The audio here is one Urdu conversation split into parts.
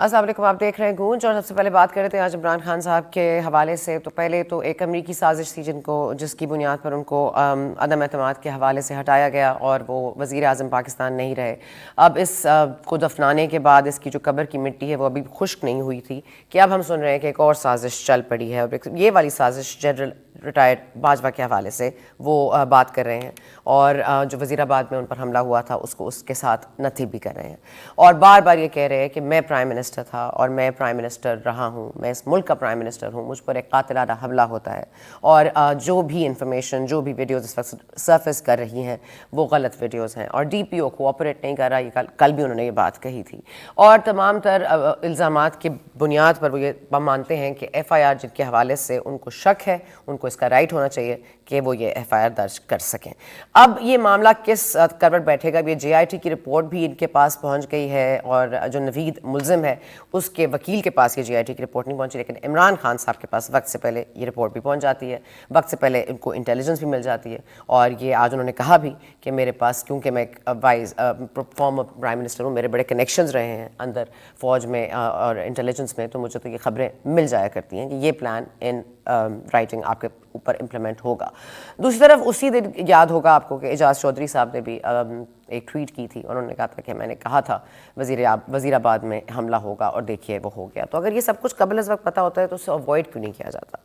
السلام علیکم، آپ دیکھ رہے ہیں گونج، اور سب سے پہلے بات کر رہے تھے آج عمران خان صاحب کے حوالے سے. تو پہلے تو ایک امریکی سازش تھی جس کی بنیاد پر ان کو عدم اعتماد کے حوالے سے ہٹایا گیا اور وہ وزیر اعظم پاکستان نہیں رہے. اب اس کو دفنانے کے بعد اس کی جو قبر کی مٹی ہے وہ ابھی خشک نہیں ہوئی تھی کہ اب ہم سن رہے ہیں کہ ایک اور سازش چل پڑی ہے. اور یہ والی سازش جنرل ریٹائرڈ باجوہ کے حوالے سے وہ بات کر رہے ہیں، اور جو وزیر آباد میں ان پر حملہ ہوا تھا اس کو اس کے ساتھ نتھی بھی کر رہے ہیں، اور بار بار یہ کہہ رہے ہیں کہ میں پرائم منسٹر تھا اور میں پرائم منسٹر رہا ہوں، میں اس ملک کا پرائم منسٹر ہوں، مجھ پر ایک قاتلانہ حملہ ہوتا ہے، اور جو بھی انفارمیشن، جو بھی ویڈیوز اس وقت سرفیس کر رہی ہیں وہ غلط ویڈیوز ہیں، اور ڈی پی او کوآپریٹ نہیں کر رہا. یہ کل بھی انہوں نے یہ بات کہی تھی. اور تمام تر الزامات کی بنیاد پر وہ یہ مانتے ہیں کہ ایف آئی آر جن کے حوالے سے ان کو شک ہے، ان کو اس کا رائٹ ہونا چاہیے کہ وہ یہ ایف آئی آر درج کر سکیں. اب یہ معاملہ کس کروٹ بیٹھے گا؟ یہ جے آئی ٹی کی رپورٹ بھی ان کے پاس پہنچ گئی ہے، اور جو نوید ملزم ہے اس کے وکیل کے پاس یہ جے آئی ٹی کی رپورٹ نہیں پہنچی، لیکن عمران خان صاحب کے پاس وقت سے پہلے یہ رپورٹ بھی پہنچ جاتی ہے، وقت سے پہلے ان کو انٹیلیجنس بھی مل جاتی ہے. اور یہ آج انہوں نے کہا بھی کہ میرے پاس، کیونکہ میں فارمر پرائم منسٹر ہوں، میرے بڑے کنیکشنز رہے ہیں اندر فوج میں اور انٹیلیجنس میں، تو مجھے تو یہ خبریں مل جایا کرتی ہیں کہ یہ پلان ان رائٹنگ آپ کے اوپر امپلیمنٹ ہوگا. دوسری طرف اسی دن یاد ہوگا آپ کو کہ اعجاز چودھری صاحب نے بھی ایک ٹویٹ کی تھی، انہوں نے کہا تھا کہ میں نے کہا تھا وزیر آباد میں حملہ ہوگا، اور دیکھیے وہ ہو گیا. تو اگر یہ سب کچھ قبل از وقت پتہ ہوتا ہے تو اسے اوائڈ کیوں نہیں کیا جاتا؟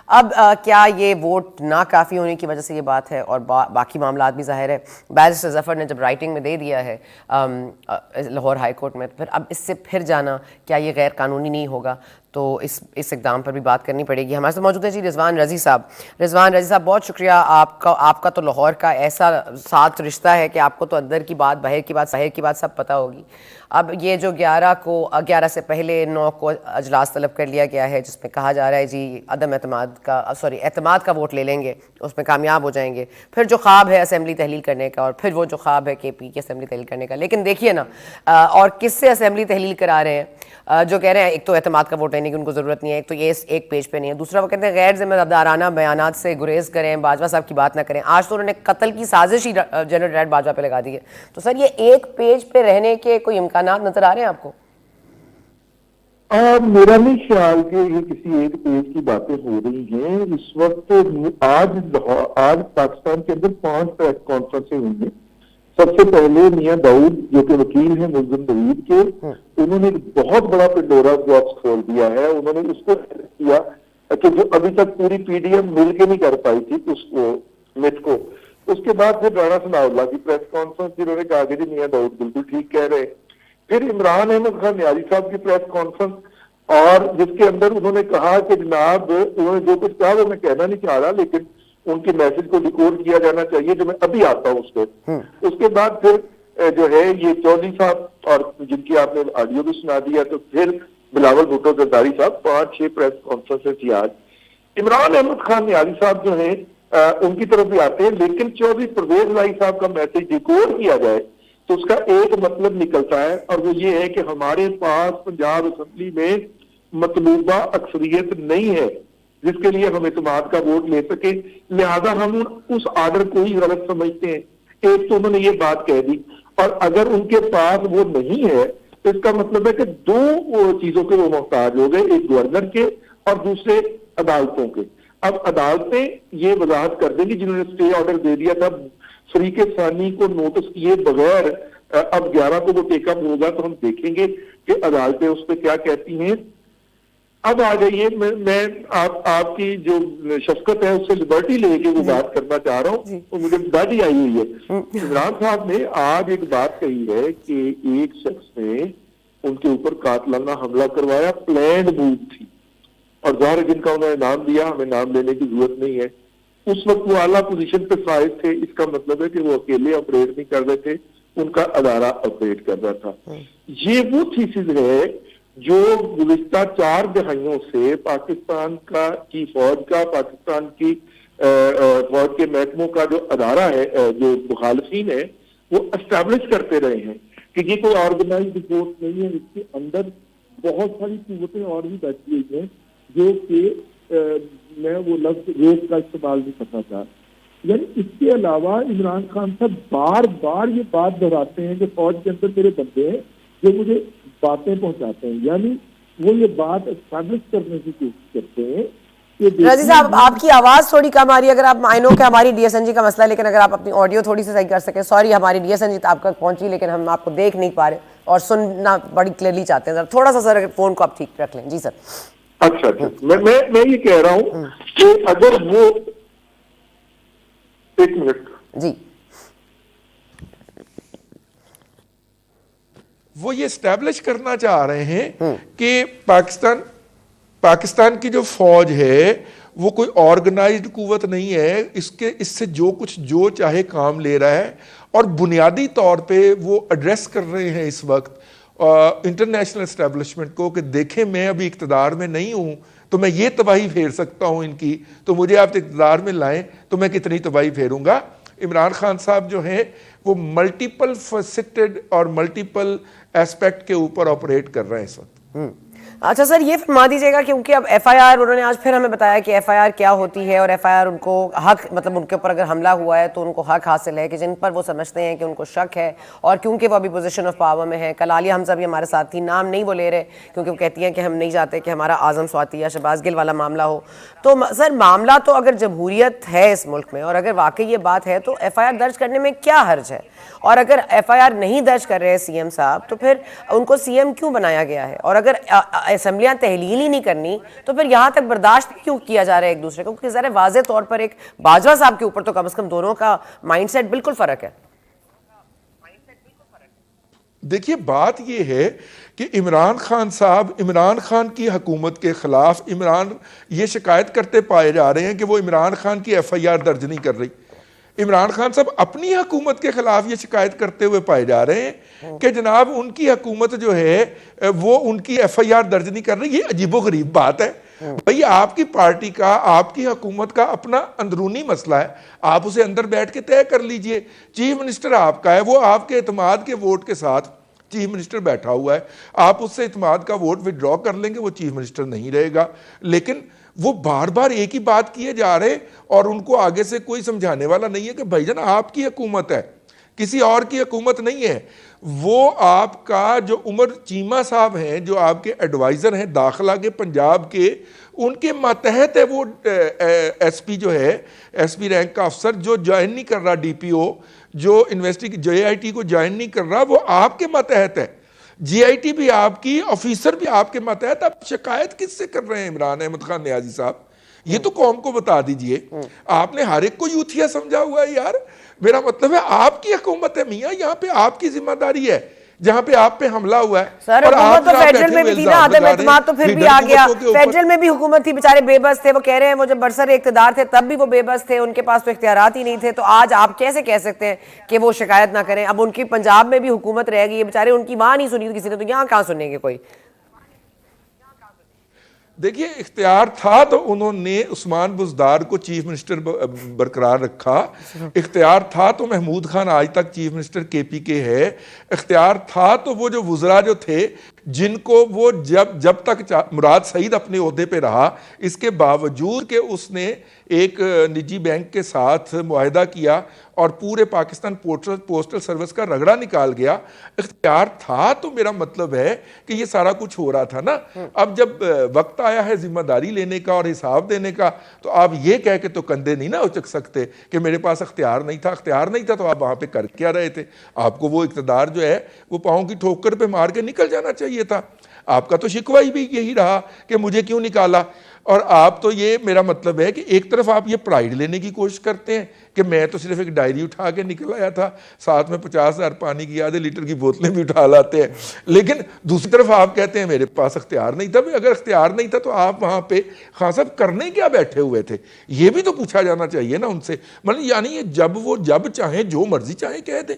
اب کیا یہ ووٹ ناکافی ہونے کی وجہ سے یہ بات ہے؟ اور باقی معاملات بھی ظاہر ہے. بیرسٹر ظفر نے جب رائٹنگ میں دے دیا ہے لاہور ہائی کورٹ میں، تو پھر اب اس سے پھر جانا کیا یہ غیر قانونی نہیں ہوگا؟ تو اس اقدام پر بھی بات کرنی پڑے گی. ہمارے ساتھ موجود ہیں جی رضوان رضی صاحب. رضوان رضی صاحب، بہت شکریہ. آپ کا تو لاہور کا ایسا ساتھ رشتہ ہے کہ آپ کو تو اندر کی بات، باہر کی بات سب پتہ ہوگی. اب یہ جو 11 سے پہلے 9 کو اجلاس طلب کر لیا گیا ہے، جس میں کہا جا رہا ہے جی اعتماد کا ووٹ لے لیں گے، اس میں کامیاب ہو جائیں گے. پھر جو خواب ہے اسمبلی تحلیل کرنے کا، اور پھر وہ جو خواب ہے کے پی کی اسمبلی تحلیل کرنے کا. لیکن دیکھیے نا، اور کس سے اسمبلی تحلیل کرا رہے ہیں؟ جو کہہ رہے ہیں ایک تو اعتماد کا ووٹ لینے کی ان کو ضرورت نہیں ہے، ایک تو یہ ایک پیج پہ نہیں ہے، دوسرا وہ کہتے ہیں غیر ذمہ دارانہ بیانات سے گریز کریں، باجوہ صاحب کی بات نہ کریں. آج تو انہوں نے قتل کی سازش ہی جنرل ریڈ باجوہ پہ لگا دی ہے. تو سر، یہ ایک پیج پہ رہنے کے کوئی امکانات نظر آ رہے ہیں آپ کو؟ میرا نہیں خیال کہ یہ کسی ایک پیج کی باتیں ہو رہی ہیں. اس وقت آج پاکستان کے اندر 5 پریس کانفرنسیں ہوئی ہیں. سب سے پہلے میاں داؤد جو کہ وکیل ہیں ملزم نوید کے، انہوں نے بہت بڑا پنڈورا باکس کھول دیا ہے. انہوں نے اس کو کیا کہ جو ابھی تک پوری پی ڈی ایم مل کے نہیں کر پائی تھی اس کو مٹ کو. اس کے بعد پھر رانا ثناء اللہ کی پریس کانفرنس، جنہوں نے کہا کہ جی میاں داؤد بالکل ٹھیک کہہ رہے. پھر عمران احمد خان نیازی صاحب کی پریس کانفرنس، اور جس کے اندر انہوں نے کہا کہ جناب انہوں نے جو کچھ کہا وہ میں کہنا نہیں چاہ رہا، لیکن ان کے میسج کو ریکارڈ کیا جانا چاہیے، جو میں ابھی آتا ہوں اس پہ. اس کے بعد پھر جو ہے یہ چودھری صاحب، اور جن کی آپ نے آڈیو بھی سنا دیا، تو پھر بلاول بھٹو زرداری صاحب، 5-6 پریس کانفرنس تھی آج. عمران احمد خان نیازی صاحب جو ہیں ان کی طرف بھی آتے ہیں، لیکن چودھری پرویز لائی صاحب کا میسج ریکارڈ کیا جائے تو اس کا ایک مطلب نکلتا ہے، اور وہ یہ ہے کہ ہمارے پاس پنجاب اسمبلی میں مطلوبہ اکثریت نہیں ہے جس کے لیے ہم اعتماد کا ووٹ لے سکیں، لہذا ہم اس آرڈر کو ہی غلط سمجھتے ہیں. ایک تو انہوں نے یہ بات کہہ دی، اور اگر ان کے پاس وہ نہیں ہے تو اس کا مطلب ہے کہ 2 چیزوں کے وہ محتاج ہو گئے، ایک گورنر کے اور دوسرے عدالتوں کے. اب عدالتیں یہ وضاحت کر دیں گی، جنہوں نے اسٹے آرڈر دے دیا تھا فریق ثانی کو نوٹس کیے بغیر. اب 11 کو وہ ٹیک اپ ہوگا تو ہم دیکھیں گے کہ عدالتیں اس پہ کیا کہتی ہیں. اب آ جائیے، میں آپ کی جو شفقت ہے اس سے لبرٹی لے کے وہ بات کرنا چاہ رہا ہوں، تو مجھے لبرٹی آئی ہوئی ہے. عمران صاحب نے آج ایک بات کہی ہے کہ ایک شخص نے ان کے اوپر قاتلانہ حملہ کروایا، پلانڈ موو تھی، اور ظاہر جن کا انہوں نے نام دیا، ہمیں نام لینے کی ضرورت نہیں ہے. اس وقت وہ اعلیٰ پوزیشن پہ فائز تھے، اس کا مطلب ہے کہ وہ اکیلے آپریٹ نہیں کر رہے تھے، ان کا ادارہ آپریٹ کر رہا تھا. یہ وہ تھیسز ہے جو گزشتہ 4 دہائیوں سے پاکستان کی فوج کا، پاکستان کی فوج کے محکموں کا جو ادارہ ہے، جو مخالفین ہے، وہ اسٹیبلش کرتے رہے ہیں کہ یہ کوئی آرگنائزڈ فورس نہیں ہے. اس کے اندر بہت ساری قوتیں اور بھی بیٹھی ہوئی ہیں جو کہ میں وہ لفظ ریس کا استعمال نہیں کرنا چاہ. یعنی اس کے علاوہ عمران خان صاحب بار بار یہ بات دہراتے ہیں کہ فوج کے اندر میرے بندے ہیں جو مجھے باتیں پہنچاتے ہیں، یعنی وہ یہ بات اسٹیبلش کرنے کی کوشش کرتے ہیں کہ رضی صاحب آپ کی آواز تھوڑی کم آ رہی ہے، اگر آپ آئی نو کہ ہماری ڈی ایس این جی کا مسئلہ ہے، لیکن اگر آپ اپنی آڈیو تھوڑی سی صحیح کر سکیں. سوری ہماری ڈی ایس این جی آپ تک پہنچی لیکن ہم آپ کو دیکھ نہیں پا رہے اور سننا بڑی کلیئرلی چاہتے ہیں. تھوڑا سا سر فون کو آپ ٹھیک رکھ لیں. جی سر. اچھا میں یہ کہہ رہا ہوں کہ اگر وہ ایک منٹ جی وہ یہ اسٹیبلش کرنا چاہ رہے ہیں کہ پاکستان کی جو فوج ہے وہ کوئی آرگنائزڈ قوت نہیں ہے، اس سے جو چاہے کام لے رہا ہے، اور بنیادی طور پہ وہ ایڈریس کر رہے ہیں اس وقت انٹرنیشنل اسٹیبلشمنٹ کو کہ دیکھیں میں ابھی اقتدار میں نہیں ہوں تو میں یہ تباہی پھیر سکتا ہوں ان کی، تو مجھے آپ اقتدار میں لائیں تو میں کتنی تباہی پھیروں گا. عمران خان صاحب جو ہیں وہ ملٹیپل فیسٹڈ اور ملٹیپل ایسپیکٹ کے اوپر آپریٹ کر رہے ہیں اس وقت. اچھا سر یہ فرما دیجیے گا کیونکہ اب ایف آئی آر انہوں نے آج پھر ہمیں بتایا کہ ایف آئی آر کیا ہوتی ہے، اور ایف آئی آر ان کو حق مطلب ان کے اوپر اگر حملہ ہوا ہے تو ان کو حق حاصل ہے کہ جن پر وہ سمجھتے ہیں کہ ان کو شک ہے، اور کیونکہ وہ ابھی پوزیشن آف پاور میں ہے. کل عالیہ حمزہ بھی ہمارے ساتھ تھی، نام نہیں وہ لے رہے کیونکہ وہ کہتی ہیں کہ ہم نہیں چاہتے کہ ہمارا اعظم سواتی یا شہباز گل والا معاملہ ہو. تو سر معاملہ تو اگر جمہوریت ہے اس ملک میں اور اگر واقعی یہ بات ہے تو ایف آئی آر درج کرنے میں کیا حرج ہے؟ اور اگر ایف آئی آر نہیں درج کر رہے سی ایم صاحب تو پھر ان کو سی ایم کیوں بنایا گیا ہے؟ اور اگر اسمبلیاں تحلیل ہی نہیں کرنی تو پھر یہاں تک برداشت کیوں کیا جا رہا ہے ایک دوسرے کو؟ کیونکہ ذرا واضح طور پر ایک باجوہ صاحب کے اوپر تو کم از کم دونوں کا مائنڈ سیٹ بالکل فرق ہے. دیکھیے بات یہ ہے کہ عمران خان صاحب عمران خان کی حکومت کے خلاف یہ شکایت کرتے پائے جا رہے ہیں کہ وہ عمران خان کی ایف آئی آر درج نہیں کر رہی. عمران خان صاحب اپنی حکومت کے خلاف یہ شکایت کرتے ہوئے پائے جا رہے ہیں کہ جناب ان کی حکومت جو ہے وہ ان کی ایف آئی آر درج نہیں کر رہی. یہ عجیب و غریب بات ہے بھئی. آپ کی پارٹی کا آپ کی حکومت کا اپنا اندرونی مسئلہ ہے، آپ اسے اندر بیٹھ کے طے کر لیجئے. چیف منسٹر آپ کا ہے، وہ آپ کے اعتماد کے ووٹ کے ساتھ چیف منسٹر بیٹھا ہوا ہے، آپ اس سے اعتماد کا ووٹ وڈرا کر لیں گے، وہ چیف منسٹر نہیں رہے گا. لیکن وہ بار بار ایک ہی بات کیے جا رہے اور ان کو آگے سے کوئی سمجھانے والا نہیں ہے کہ بھائی جان آپ کی حکومت ہے، کسی اور کی حکومت نہیں ہے. وہ آپ کا جو عمر چیمہ صاحب ہیں جو آپ کے ایڈوائزر ہیں داخلہ کے پنجاب کے، ان کے ماتحت ہے وہ ایس پی جو ہے، ایس پی رینک کا افسر جو جوائن نہیں کر رہا ڈی پی او، جو جے آئی ٹی کو جوائن نہیں کر رہا، وہ آپ کے ماتحت ہے. جی آئی ٹی بھی آپ کی، آفیسر بھی آپ کے ماتحت. آپ شکایت کس سے کر رہے ہیں عمران احمد خان نیازی صاحب؟ یہ تو قوم کو بتا دیجئے. آپ نے ہر ایک کو یوتھیا سمجھا ہوا ہے یار. میرا مطلب ہے آپ کی حکومت ہے میاں، یہاں پہ آپ کی ذمہ داری ہے جہاں پہ آپ پہ حملہ ہوا ہے. سر حکومت تو فیڈرل میں بھی تھی نا، عدم اعتماد تو پھر بھی آ گیا. فیڈرل میں بھی حکومت تھی، بیچارے بے بس تھے. وہ کہہ رہے ہیں وہ جب برسر اقتدار تھے تب بھی وہ بے بس تھے، ان کے پاس تو اختیارات ہی نہیں تھے. تو آج آپ کیسے کہہ سکتے ہیں کہ وہ شکایت نہ کریں؟ اب ان کی پنجاب میں بھی حکومت رہ گئی ہے، بیچارے ان کی وہاں نہیں سنی کسی نے، تو یہاں کہاں سنیں گے کوئی؟ دیکھیے اختیار تھا تو انہوں نے عثمان بزدار کو چیف منسٹر برقرار رکھا. اختیار تھا تو محمود خان آج تک چیف منسٹر کے پی کے ہے. اختیار تھا تو وہ جو وزراء جو تھے جن کو وہ جب تک مراد سعید اپنے عہدے پہ رہا، اس کے باوجود کہ اس نے ایک نجی بینک کے ساتھ معاہدہ کیا اور پورے پاکستان پوسٹل سروس کا رگڑا نکال گیا، اختیار تھا. تو میرا مطلب ہے کہ یہ سارا کچھ ہو رہا تھا نا. اب جب وقت آیا ہے ذمہ داری لینے کا اور حساب دینے کا، تو آپ یہ کہہ کے تو کندھے نہیں نہ اچک سکتے کہ میرے پاس اختیار نہیں تھا. اختیار نہیں تھا تو آپ وہاں پہ کر کیا رہے تھے؟ آپ کو وہ اقتدار جو ہے وہ پاؤں کی ٹھوکر پہ مار کے نکل جانا چاہیے تھا. آپ کا تو شکوہ ہی بھی یہی رہا کہ مجھے کیوں نکالا. اور آپ تو یہ میرا مطلب ہے کہ ایک طرف آپ یہ پرائیڈ لینے کی کوشش کرتے ہیں کہ میں تو صرف ایک ڈائری اٹھا کے نکل آیا تھا، ساتھ میں 50,000 پانی کی آدھے لیٹر کی بوتلیں بھی اٹھا لاتے ہیں. لیکن دوسری طرف آپ کہتے ہیں میرے پاس اختیار نہیں تھا. اگر اختیار نہیں تھا تو آپ وہاں پہ خان صاحب کرنے کیا بیٹھے ہوئے تھے؟ یہ بھی تو پوچھا جانا چاہیے نا ان سے. مطلب یعنی یہ جب چاہیں جو مرضی چاہیں کہہ دیں.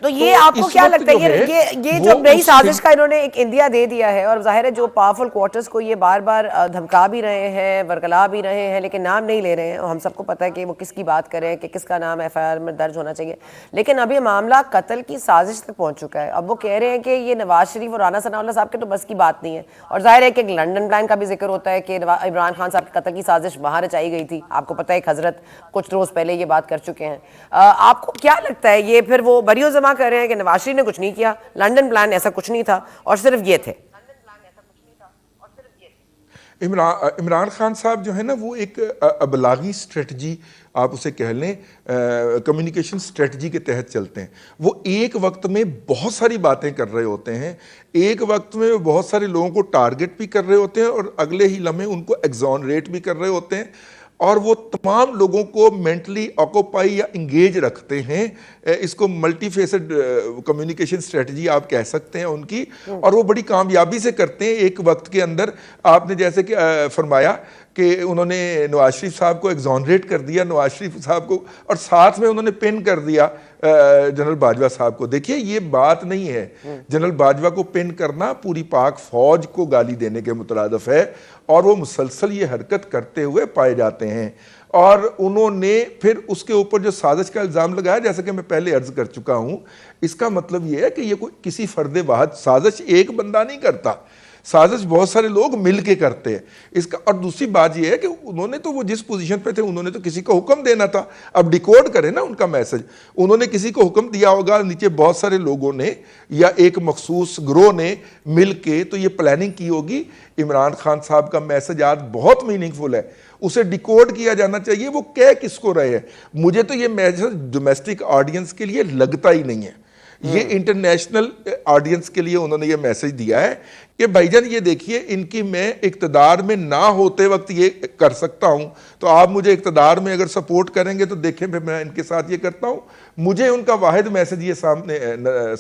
تو یہ آپ کو کیا لگتا ہے یہ جو نئی سازش کا انہوں نے ایک اندیا دے دیا ہے، اور ظاہر ہے جو پاورفل کوارٹرز کو یہ بار بار دھمکا بھی رہے ہیں، ورگلا بھی رہے ہیں، لیکن نام نہیں لے رہے ہیں، اور ہم سب کو پتہ ہے کہ وہ کس کی بات کریں کہ کس کا نام ایف آئی آر میں درج ہونا چاہیے. لیکن اب یہ معاملہ قتل کی سازش تک پہنچ چکا ہے. اب وہ کہہ رہے ہیں کہ یہ نواز شریف اور رانا ثناء اللہ صاحب کے تو بس کی بات نہیں ہے. اور ظاہر ہے کہ ایک لنڈن پلان کا بھی ذکر ہوتا ہے کہ عمران خان صاحب کی قتل کی سازش وہاں رچائی گئی تھی. آپ کو پتہ ہے ایک حضرت کچھ روز پہلے یہ بات کر چکے ہیں. آپ کو کیا لگتا ہے یہ پھر وہ بری علماء کہہ رہے ہیں کہ نواز شریف نے کچھ نہیں کیا, لنڈن پلان ایسا کچھ نہیں تھا, اور صرف یہ تھے. عمران خان صاحب جو ہے نا وہ ایک ابلاغی اسٹریٹجی آپ اسے کہہ لیں, کمیونیکیشن اسٹریٹجی کے تحت چلتے ہیں. وہ ایک وقت میں بہت ساری باتیں کر رہے ہوتے ہیں, ایک وقت میں بہت سارے لوگوں کو ٹارگٹ بھی کر رہے ہوتے ہیں, اور اگلے ہی لمحے ان کو ایگزونریٹ بھی کر رہے ہوتے ہیں, اور وہ تمام لوگوں کو مینٹلی آکوپائی یا انگیج رکھتے ہیں. اس کو ملٹی فیسڈ کمیونیکیشن اسٹریٹجی آپ کہہ سکتے ہیں ان کی, اور وہ بڑی کامیابی سے کرتے ہیں ایک وقت کے اندر. آپ نے جیسے کہ فرمایا کہ انہوں نے نواز شریف صاحب کو ایگزونریٹ کر دیا, نواز شریف صاحب کو, اور ساتھ میں انہوں نے پن کر دیا جنرل باجوہ صاحب کو. دیکھیے یہ بات نہیں ہے, جنرل باجوہ کو پن کرنا پوری پاک فوج کو گالی دینے کے مترادف ہے, اور وہ مسلسل یہ حرکت کرتے ہوئے پائے جاتے ہیں. اور انہوں نے پھر اس کے اوپر جو سازش کا الزام لگایا, جیسا کہ میں پہلے عرض کر چکا ہوں, اس کا مطلب یہ ہے کہ یہ کوئی کسی فرد واحد سازش ایک بندہ نہیں کرتا, سازش بہت سارے لوگ مل کے کرتے ہیں اس کا. اور دوسری بات یہ ہے کہ انہوں نے تو وہ جس پوزیشن پہ تھے انہوں نے تو کسی کو حکم دینا تھا. اب ڈیکوڈ کریں نا ان کا میسج, انہوں نے کسی کو حکم دیا ہوگا, نیچے بہت سارے لوگوں نے یا ایک مخصوص گروہ نے مل کے تو یہ پلاننگ کی ہوگی. عمران خان صاحب کا میسج آج بہت میننگ فل ہے, اسے ڈیکوڈ کیا جانا چاہیے وہ کہہ کس کو رہے ہیں. مجھے تو یہ میسج ڈومیسٹک آڈینس کے لیے لگتا ہی نہیں ہے, یہ انٹرنیشنل آڈینس کے لیے انہوں نے یہ میسج دیا ہے کہ بھائی جان یہ دیکھیے, ان کی میں اقتدار میں نہ ہوتے وقت یہ کر سکتا ہوں, تو آپ مجھے اقتدار میں اگر سپورٹ کریں گے تو دیکھیں پھر میں ان کے ساتھ یہ کرتا ہوں. مجھے ان کا واحد میسج یہ سامنے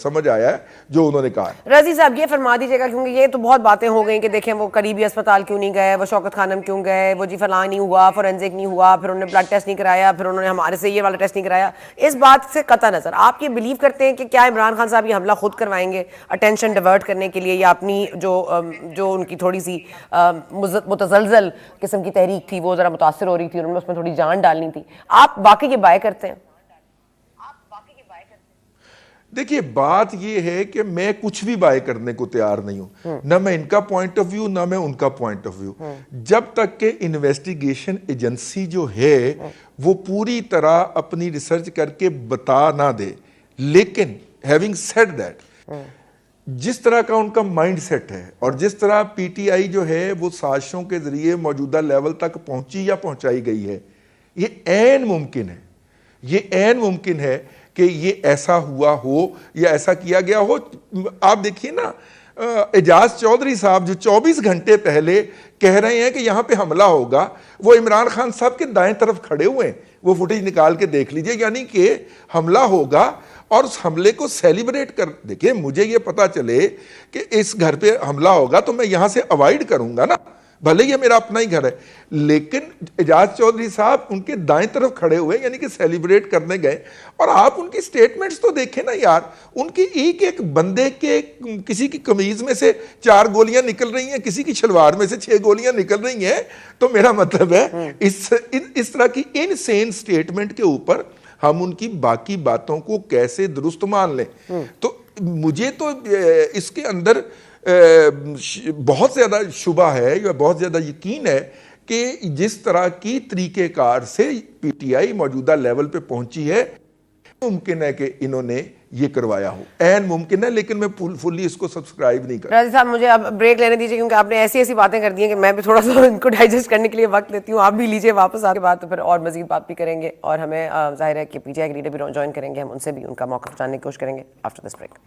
سمجھ آیا ہے جو انہوں نے کہا ہے. رضی صاحب یہ فرما دیجیے گا, کیونکہ یہ تو بہت باتیں ہو گئیں کہ دیکھیں وہ قریبی اسپتال کیوں نہیں گئے, وہ شوکت خانم کیوں گئے, وہ جی فلاں نہیں ہوا, فورینزک نہیں ہوا, پھر انہوں نے بلڈ ٹیسٹ نہیں کرایا, پھر انہوں نے ہمارے سے یہ والا ٹیسٹ نہیں کرایا. اس بات سے قطع نظر آپ یہ بلیو کرتے ہیں کہ کیا عمران خان صاحب یہ حملہ خود کروائیں گے اٹینشن ڈیورٹ کرنے کے لیے, یا اپنی جو ان کی تھوڑی سی متزلزل قسم کی تحریک تھی وہ ذرا متاثر ہو رہی تھی, انہوں نے اس میں تھوڑی جان ڈالنی تھی, آپ باقی یہ بائے کرتے ہیں؟ دیکھیے بات یہ ہے کہ میں کچھ بھی بائے کرنے کو تیار نہیں ہوں, نہ میں ان کا پوائنٹ آف ویو نہ میں ان کا پوائنٹ آف ویو, جب تک کہ انویسٹیگیشن ایجنسی جو ہے وہ پوری طرح اپنی ریسرچ کر کے بتا نہ دے. لیکن ہیونگ سیڈ دیٹ, جس طرح کا ان کا مائنڈ سیٹ ہے اور جس طرح پی ٹی آئی جو ہے وہ سازشوں کے ذریعے موجودہ لیول تک پہنچی یا پہنچائی گئی ہے, یہ عین ممکن ہے, یہ عین ممکن ہے کہ یہ ایسا ہوا ہو یا ایسا کیا گیا ہو. آپ دیکھیے نا اعجاز چودھری صاحب جو 24 گھنٹے پہلے کہہ رہے ہیں کہ یہاں پہ حملہ ہوگا, وہ عمران خان صاحب کے دائیں طرف کھڑے ہوئے ہیں, وہ فوٹیج نکال کے دیکھ لیجئے, یعنی کہ حملہ ہوگا اور اس حملے کو سیلیبریٹ کر. دیکھیں مجھے یہ پتا چلے کہ اس گھر پہ حملہ ہوگا تو میں یہاں سے اوائڈ کروں گا نا, بھلے یہ میرا اپنا ہی گھر ہے, لیکن اعجاز چودھری صاحب ان کے دائیں طرف کھڑے ہوئے یعنی کہ سیلیبریٹ کرنے گئے. اور آپ ان کی سٹیٹمنٹس تو دیکھیں نا یار, ان کی ایک بندے کے کسی کی قمیض میں سے 4 گولیاں نکل رہی ہیں, کسی کی شلوار میں سے 6 گولیاں نکل رہی ہیں. تو میرا مطلب ہے اس طرح کی انسین سٹیٹمنٹ کے اوپر ہم ان کی باقی باتوں کو کیسے درست مان لیں. تو مجھے تو اس کے اندر بہت زیادہ شبہ ہے یا بہت زیادہ یقین ہے کہ جس طرح کی طریقہ کار سے پی ٹی آئی موجودہ لیول پہ پہنچی ہے, ممکن ہے کہ انہوں نے یہ کروایا ہو, عین ممکن ہے, لیکن میں فلی اس کو سبسکرائب نہیں کرتا. راضی صاحب مجھے اب بریک لینے دیجیے, کیونکہ آپ نے ایسی باتیں کر دی ہیں کہ میں بھی تھوڑا سا ان کو ڈائجسٹ کرنے کے لیے وقت لیتی ہوں. آپ بھی لیجیے واپس, آپ کے بعد تو پھر اور مزید بات بھی کریں گے, اور ہمیں ظاہر ہے کہ پی ٹی آئی کے لیڈر بھی جوائن کریں گے, ہم ان سے بھی ان کا موقف جاننے کی کوشش کریں گے after this break.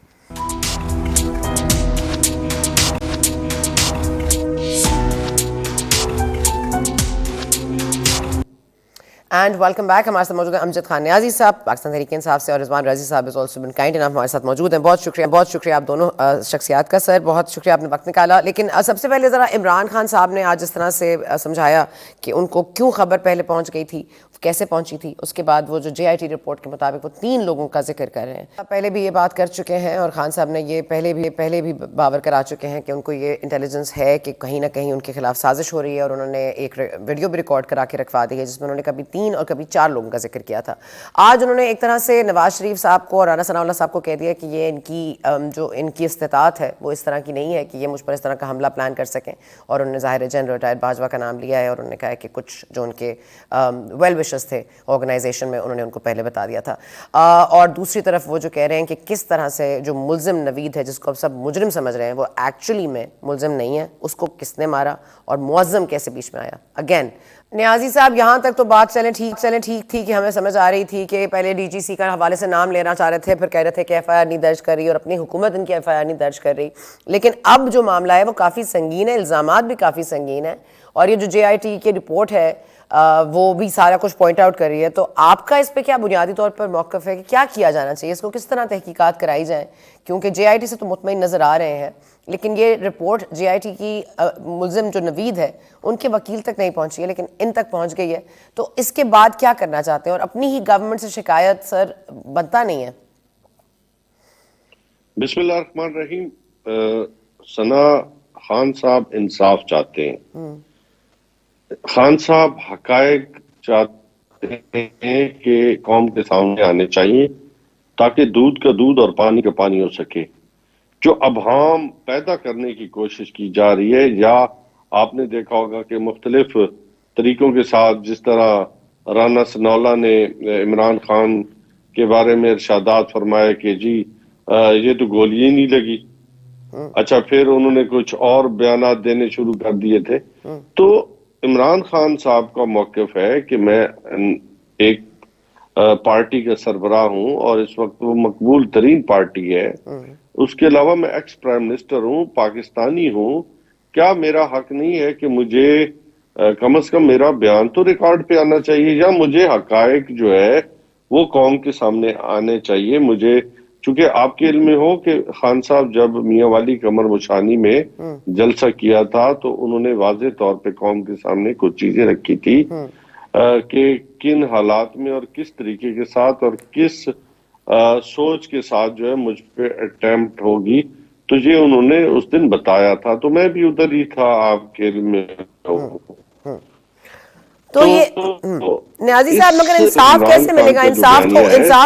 And welcome back. ہمارے ساتھ موجود ہیں امجد خان نیازی صاحب پاکستان تحریک انصاف سے, اور رضوان رضی صاحب از آلسو بن کائنڈ انف ہمارے ساتھ موجود ہیں. بہت شکریہ آپ دونوں شخصیات کا سر, بہت شکریہ آپ نے وقت نکالا. لیکن سب سے پہلے ذرا عمران خان صاحب نے آج جس طرح سے سمجھایا کہ ان کو کیوں خبر پہلے پہنچ گئی تھی, کیسے پہنچی تھی, اس کے بعد وہ جو جے آئی ٹی رپورٹ کے مطابق وہ 3 لوگوں کا ذکر کر رہے ہیں. پہلے بھی یہ بات کر چکے ہیں, اور خان صاحب نے یہ پہلے بھی باور کرا چکے ہیں کہ ان کو یہ انٹیلیجنس ہے کہ کہیں نہ کہیں ان کے خلاف سازش ہو رہی ہے, اور انہوں نے ایک ویڈیو بھی ریکارڈ کرا کے رکھوا دی ہے جس میں انہوں نے کبھی 3 اور کبھی 4 لوگوں کا ذکر کیا تھا. آج انہوں نے ایک طرح سے نواز شریف صاحب کو اور رانا ثناء اللہ صاحب کو کہہ دیا کہ یہ ان کی استطاعت ہے وہ اس طرح کی نہیں ہے کہ یہ مجھ پر اس طرح کا حملہ پلان کر سکیں. اور انہوں نے ظاہر جنرل ریٹائرڈ باجوہ کا نام لیا ہے اور انہوں نے کہا ہے کہ کچھ جو ان کے ویل وشرز تھے آرگنائزیشن میں انہوں نے ان کو پہلے بتا دیا تھا. اور دوسری طرف وہ جو کہہ رہے ہیں کہ کس طرح سے جو ملزم نوید ہے جس کو اب سب مجرم سمجھ رہے ہیں وہ ایکچولی میں ملزم نہیں ہے, اس کو کس نے مارا اور معظم کیسے بیچ میں آیا. اگین نیازی صاحب یہاں تک تو بات چلیں ٹھیک تھی کہ ہمیں سمجھ آ رہی تھی کہ پہلے ڈی جی سی کا حوالے سے نام لینا چاہ رہے تھے, پھر کہہ رہے تھے کہ ایف آئی آر نہیں درج کر رہی اور اپنی حکومت ان کی ایف آئی آر نہیں درج کر رہی. لیکن اب جو معاملہ ہے وہ کافی سنگین ہے, الزامات بھی کافی سنگین ہیں, اور یہ جو جے آئی ٹی کی رپورٹ ہے وہ بھی سارا کچھ پوائنٹ آؤٹ کر رہی ہے. تو آپ کا اس پہ کیا بنیادی طور پر موقف ہے کہ کیا کیا جانا چاہیے, اس کو کس طرح تحقیقات کرائی جائیں؟ کیونکہ جے آئی ٹی سے تو مطمئن نظر آ رہے ہیں لیکن یہ رپورٹ جے آئی ٹی کی ملزم جو نوید ہے ان کے وکیل تک نہیں پہنچی ہے لیکن ان تک پہنچ گئی ہے. تو اس کے بعد کیا کرنا چاہتے ہیں؟ اور اپنی ہی گورنمنٹ سے شکایت سر بنتا نہیں ہے. بسم اللہ الرحمن الرحیم. ثناء خان صاحب انصاف چاہتے ہیں, خان صاحب حقائق چاہتے ہیں کہ قوم کے سامنے آنے چاہیے تاکہ دودھ کا دودھ اور پانی کا پانی ہو سکے. جو ابہام پیدا کرنے کی کوشش کی جا رہی ہے, یا آپ نے دیکھا ہوگا کہ مختلف طریقوں کے ساتھ جس طرح رانا ثناء اللہ نے عمران خان کے بارے میں ارشادات فرمائے کہ جی یہ تو گولی ہی نہیں لگی, اچھا پھر انہوں نے کچھ اور بیانات دینے شروع کر دیے تھے. تو عمران خان صاحب کا موقف ہے کہ میں ایک پارٹی کا سربراہ ہوں اور اس وقت وہ مقبول ترین پارٹی ہے, اس کے علاوہ میں ایکس پرائم منسٹر ہوں, پاکستانی ہوں. کیا میرا حق نہیں ہے کہ مجھے کم از کم میرا بیان تو ریکارڈ پہ آنا چاہیے, یا مجھے حقائق جو ہے وہ قوم کے سامنے آنے چاہیے. مجھے چونکہ آپ کے علم میں ہو کہ خان صاحب جب میاں والی قمر مشانی میں جلسہ کیا تھا تو انہوں نے واضح طور پہ قوم کے سامنے کچھ چیزیں رکھی تھی کہ کن حالات میں اور کس طریقے کے ساتھ اور کس سوچ کے ساتھ جو ہے مجھ پہ اٹیمپٹ ہوگی, تو یہ انہوں نے اس دن بتایا تھا. تو میں بھی ادھر ہی تھا آپ کے علم میں. تو یہ نیازی صاحب مگر انصاف کیسے ملے گا؟ انصاف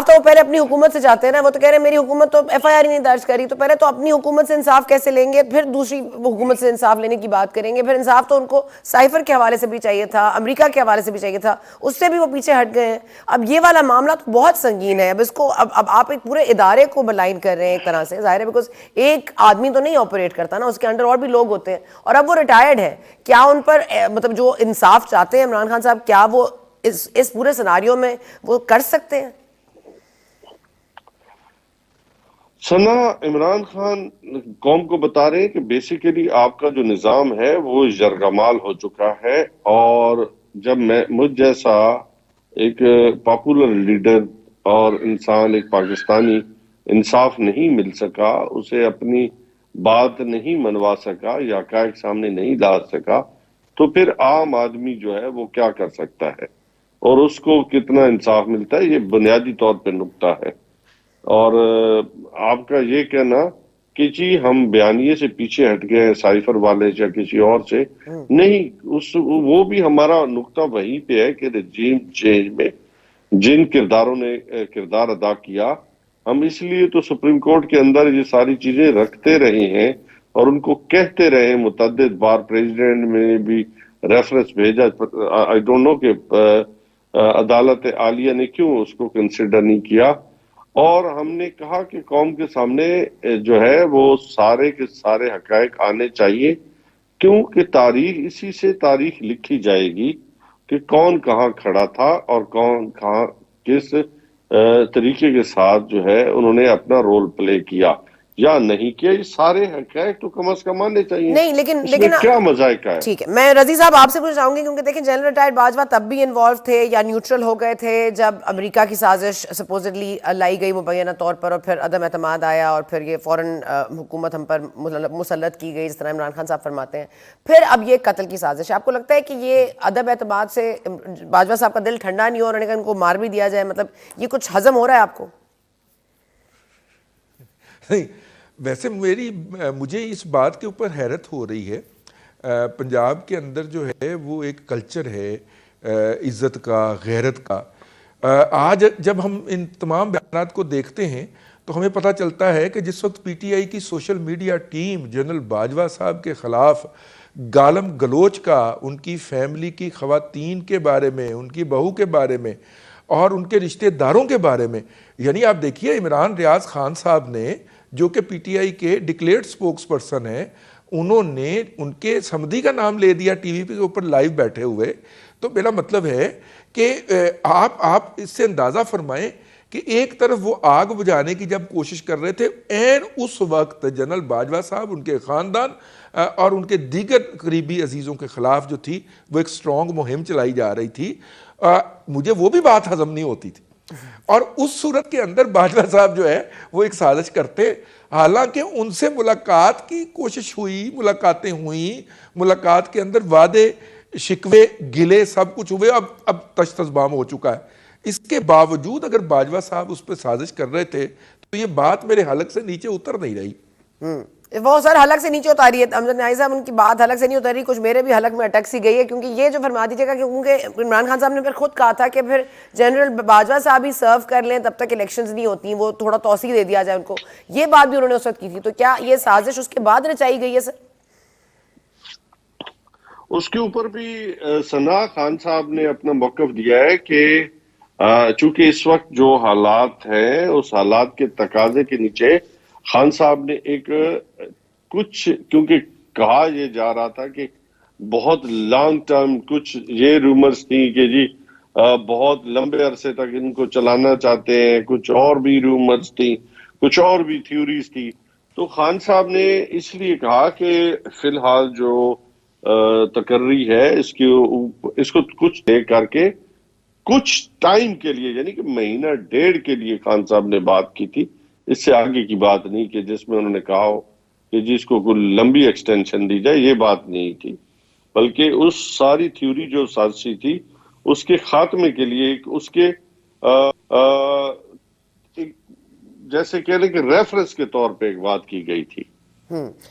تو وہ پہلے اپنی حکومت سے چاہتے ہیں نا, وہ تو کہہ رہے ہیں میری حکومت تو ایف آئی آر ہی نہیں درج کری, تو پہلے تو اپنی حکومت سے انصاف کیسے لیں گے, پھر دوسری حکومت سے انصاف لینے کی بات کریں گے. پھر انصاف تو ان کو سائفر کے حوالے سے بھی چاہیے تھا, امریکہ کے حوالے سے بھی چاہیے تھا, اس سے بھی وہ پیچھے ہٹ گئے ہیں. اب یہ والا معاملہ تو بہت سنگین ہے, اب اس کو اب آپ ایک پورے ادارے کو بلائن کر رہے ہیں ایک طرح سے, ظاہر ہے بیکاز ایک آدمی تو نہیں آپریٹ کرتا نا, اس کے انڈر اور بھی لوگ ہوتے ہیں, اور اب وہ ریٹائرڈ ہے. کیا ان پر مطلب جو انصاف چاہتے ہیں عمران خان صاحب, کیا وہ اس پورے سناریو میں وہ کر سکتے ہیں؟ ثناء عمران خان قوم کو بتا رہے ہیں کہ بیسیکلی آپ کا جو نظام ہے وہ یرغمال ہو چکا ہے, اور جب مجھ جیسا ایک پاپولر لیڈر اور انسان, ایک پاکستانی انصاف نہیں مل سکا, اسے اپنی بات نہیں منوا سکا یا حقائق سامنے نہیں لا سکا, تو پھر عام آدمی جو ہے وہ کیا کر سکتا ہے اور اس کو کتنا انصاف ملتا ہے؟ یہ بنیادی طور پہ نکتہ ہے. اور آپ کا یہ کہنا کہ جی ہم بیانیے سے پیچھے ہٹ گئے ہیں سائفر والے یا کسی اور سے, نہیں, وہ بھی ہمارا نکتہ وہیں پہ ہے کہ رجیم چینج میں جن کرداروں نے کردار ادا کیا, ہم اس لیے تو سپریم کورٹ کے اندر یہ ساری چیزیں رکھتے رہے ہیں اور ان کو کہتے رہے متعدد بار. پریزیڈنٹ میں بھی ریفرنس بھیجا, آئی ڈونٹ نو کہ عدالت عالیہ نے کیوں اس کو کنسیڈر نہیں کیا, اور ہم نے کہا کہ قوم کے سامنے جو ہے وہ سارے کے سارے حقائق آنے چاہیے, کیونکہ تاریخ اسی سے تاریخ لکھی جائے گی کہ کون کہاں کھڑا تھا اور کون کہاں کس طریقے کے ساتھ جو ہے انہوں نے اپنا رول پلے کیا یا نہیں کیا. یہ سارے حقائق تو کم از کم آنے چاہیے. نہیں لیکن کیا مذائقہ ہے؟ ٹھیک ہے, میں رضی صاحب آپ سے پوچھ چاہوں گی کیونکہ دیکھیں جنرل ریٹائرڈ باجوہ تب بھی انوالو تھے یا نیوٹرل ہو گئے تھے جب امریکہ کی سازش سپوزڈلی لائی گئی مبینہ طور پر, اور پھر عدم اعتماد آیا اور پھر یہ فوراً حکومت ہم پر مسلط کی گئی جس طرح عمران خان صاحب فرماتے ہیں. پھر اب یہ قتل کی سازش ہے. آپ کو لگتا ہے کہ یہ عدم اعتماد سے باجوہ صاحب کا دل ٹھنڈا نہیں ہو اور ان کو مار بھی دیا جائے, مطلب یہ کچھ ہضم ہو رہا ہے آپ کو؟ نہیں, ویسے مجھے اس بات کے اوپر حیرت ہو رہی ہے. پنجاب کے اندر جو ہے وہ ایک کلچر ہے عزت کا، غیرت کا. آج جب ہم ان تمام بیانات کو دیکھتے ہیں تو ہمیں پتہ چلتا ہے کہ جس وقت پی ٹی آئی کی social media team general Bajwa صاحب کے خلاف گالم گلوچ کا، ان کی فیملی کی خواتین کے بارے میں، ان کی بہو کے بارے میں اور ان کے رشتہ داروں کے بارے میں، یعنی آپ دیکھیے عمران ریاض خان صاحب نے جو کہ پی ٹی آئی کے ڈکلیئرڈ سپوکس پرسن ہیں، انہوں نے ان کے سمدھی کا نام لے دیا ٹی وی پہ اوپر لائیو بیٹھے ہوئے. تو میرا مطلب ہے کہ آپ اس سے اندازہ فرمائیں کہ ایک طرف وہ آگ بجھانے کی جب کوشش کر رہے تھے، عین اس وقت جنرل باجوہ صاحب، ان کے خاندان اور ان کے دیگر قریبی عزیزوں کے خلاف جو تھی وہ ایک سٹرونگ مہم چلائی جا رہی تھی. مجھے وہ بھی بات ہضم نہیں ہوتی تھی. اور اس صورت کے اندر باجوہ صاحب جو ہے وہ ایک سازش کرتے، حالانکہ ان سے ملاقات کی کوشش ہوئی، ملاقاتیں ہوئیں، ملاقات کے اندر وعدے، شکوے، گلے سب کچھ ہوئے، اب تش تذبام ہو چکا ہے. اس کے باوجود اگر باجوہ صاحب اس پہ سازش کر رہے تھے تو یہ بات میرے حلق سے نیچے اتر نہیں رہی. وہ سر حلق سے نیچے اتاری ہے امجد نیازی صاحب، ان کی بات حلق سے نہیں اتاری، کچھ میرے بھی حلق میں اٹک سی گئی ہے. کیونکہ یہ جو فرما دیجیے گا کہ کیونکہ عمران خان صاحب نے پھر خود کہا تھا کہ پھر جنرل باجوہ صاحب ہی سرو کر لیں تب تک الیکشنز نہیں ہوتی، وہ تھوڑا توسیع دے دیا جائے ان کو. یہ بات بھی انہوں نے اس وقت کی تھی. تو کیا یہ سازش اس کے بعد رچائی گئی ہے سر؟ اس کے اوپر بھی ثنا خان صاحب نے اپنا موقف دیا ہے کہ چونکہ اس وقت جو حالات ہیں اس حالات کے تقاضے کے نیچے خان صاحب نے ایک کچھ، کیونکہ کہا یہ جا رہا تھا کہ بہت لانگ ٹرم کچھ یہ رومرز تھی کہ جی بہت لمبے عرصے تک ان کو چلانا چاہتے ہیں، کچھ اور بھی رومرز تھی، کچھ اور بھی تھیوریز تھی. تو خان صاحب نے اس لیے کہا کہ فی الحال جو تقرری ہے اس کو کچھ دے کر کے کچھ ٹائم کے لیے، یعنی کہ مہینہ ڈیڑھ کے لیے خان صاحب نے بات کی تھی. اس سے آگے کی بات نہیں کہ جس میں انہوں نے کہا ہو کہ جس کو کوئی لمبی ایکسٹینشن دی جائے، یہ بات نہیں تھی. بلکہ اس ساری تھیوری جو سازشی تھی اس کے خاتمے کے لیے اس کے جیسے کہہ لیں کہ ریفرنس کے طور پہ ایک بات کی گئی تھی.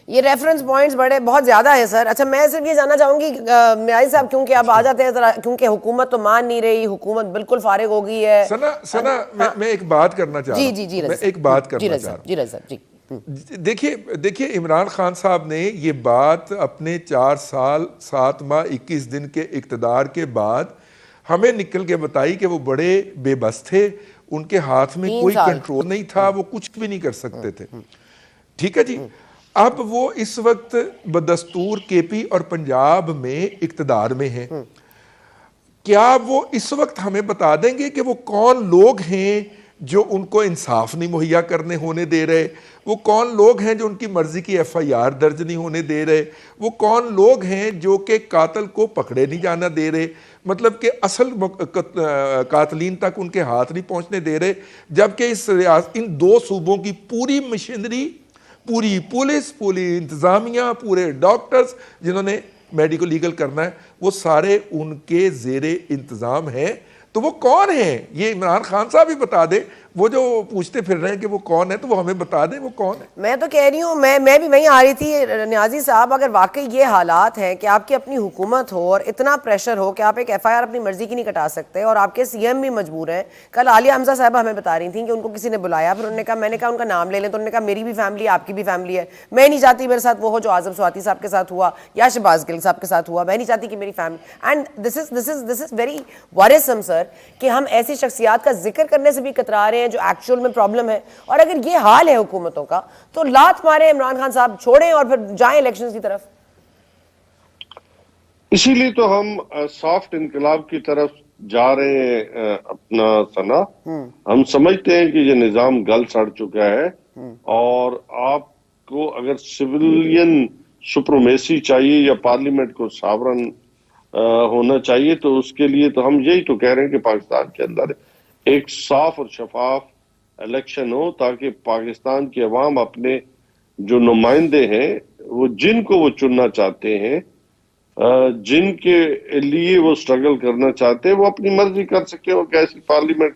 یہ ریفرنس پوائنٹس بہت زیادہ ہیں سر. اچھا میں صرف یہ جاننا چاہوں گی نیازی صاحب، کیونکہ آپ آ جاتے ہیں ذرا، کیونکہ حکومت تو مان نہیں رہی، حکومت بالکل فارغ ہو گئی ہے. سنا میں ایک بات کرنا چاہ رہا ہوں. جی میں ایک بات کرنا چاہ رہا ہوں. دیکھیے عمران خان صاحب نے یہ بات اپنے 4 سال 7 ماہ 21 دن کے اقتدار کے بعد ہمیں نکل کے بتائی کہ وہ بڑے بے بس تھے، ان کے ہاتھ میں کوئی کنٹرول نہیں تھا، وہ کچھ بھی نہیں کر سکتے تھے. ٹھیک ہے جی. اب وہ اس وقت بدستور کے پی اور پنجاب میں اقتدار میں ہیں. کیا وہ اس وقت ہمیں بتا دیں گے کہ وہ کون لوگ ہیں جو ان کو انصاف نہیں مہیا کرنے ہونے دے رہے؟ وہ کون لوگ ہیں جو ان کی مرضی کی ایف آئی آر درج نہیں ہونے دے رہے؟ وہ کون لوگ ہیں جو کہ قاتل کو پکڑے نہیں جانا دے رہے؟ مطلب کہ اصل قاتلین تک ان کے ہاتھ نہیں پہنچنے دے رہے، جبکہ ان 2 صوبوں کی پوری مشینری، پوری پولیس، پوری انتظامیہ، پورے ڈاکٹرز جنہوں نے میڈیکل لیگل کرنا ہے، وہ سارے ان کے زیر انتظام ہیں. تو وہ کون ہیں؟ یہ عمران خان صاحب ہی بتا دیں. وہ جو پوچھتے پھر رہے ہیں کہ وہ کون ہے، تو وہ ہمیں بتا دیں وہ کون ہے. میں تو کہہ رہی ہوں، میں بھی وہیں آ رہی تھی نیازی صاحب. اگر واقعی یہ حالات ہیں کہ آپ کی اپنی حکومت ہو اور اتنا پریشر ہو کہ آپ ایک ایف آئی آر اپنی مرضی کی نہیں کٹا سکتے، اور آپ کے سی ایم بھی مجبور ہیں. کل عالیہ حمزہ صاحبہ ہمیں بتا رہی تھیں کہ ان کو کسی نے بلایا، پھر انہوں نے کہا، میں نے کہا ان کا نام لے لیں، تو انہوں نے کہا میری بھی فیملی ہے، آپ کی بھی فیملی ہے، میں نہیں چاہتی میرے ساتھ وہ ہو جو اعظم سواتی صاحب کے ساتھ ہوا یا شہباز گل صاحب کے ساتھ ہوا. میں نہیں چاہتی کہ میری family. And this is very worrisome sir کہ ہم ایسی شخصیات کا ذکر کرنے سے بھی کترا رہے ہیں جو ایکچوئل میں پرابلم ہے. اور اگر یہ حال ہے حکومتوں کا تو لات مارے عمران خان صاحب، چھوڑیں اور پھر جائیں الیکشنز کی طرف. اسی لیے تو ہم سافٹ انقلاب کی طرف جا رہے ہیں اپنا ثنا. ہم سمجھتے ہیں کہ یہ نظام گل سڑ چکا ہے، اور آپ کو اگر سویلین سپرومیسی چاہیے یا پارلیمنٹ کو ساورن ہونا چاہیے، تو اس کے لیے تو ہم یہی تو کہہ رہے ہیں کہ پاکستان کے اندر ایک صاف اور شفاف الیکشن ہو، تاکہ پاکستان کی عوام اپنے جو نمائندے ہیں، وہ جن کو وہ چننا چاہتے ہیں، جن کے لیے وہ سٹرگل کرنا چاہتے ہیں، وہ اپنی مرضی کر سکے، اور کیسی پارلیمنٹ